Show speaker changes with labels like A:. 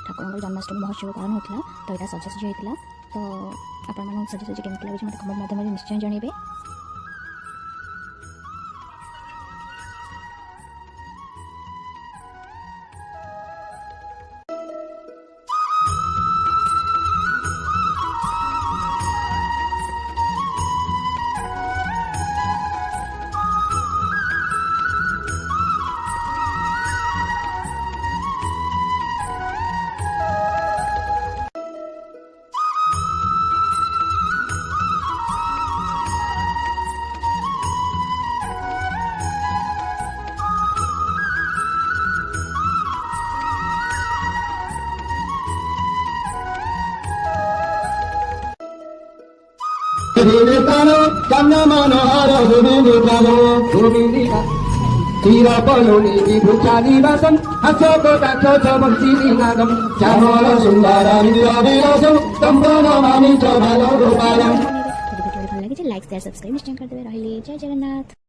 A: ठाकुर जन्माष्टमी महोत्सव पालन होता तो यहाँ सजासजी होता तो आपण सजासजी केमती लगे मतलब कमेंट माध्यम निश्चय जनइबे।
B: ीरपलोनिभूचादिवासम् अशोकोटाक्षोचमक्षिनादम् श्यामल सुन्दरमिन्द्रविलासम् तं प्रणमामि च भालो गोपालम्।
A: लाइक शेयर सब्सक्राइब निश्चय कर देवे। जय जगन्नाथ।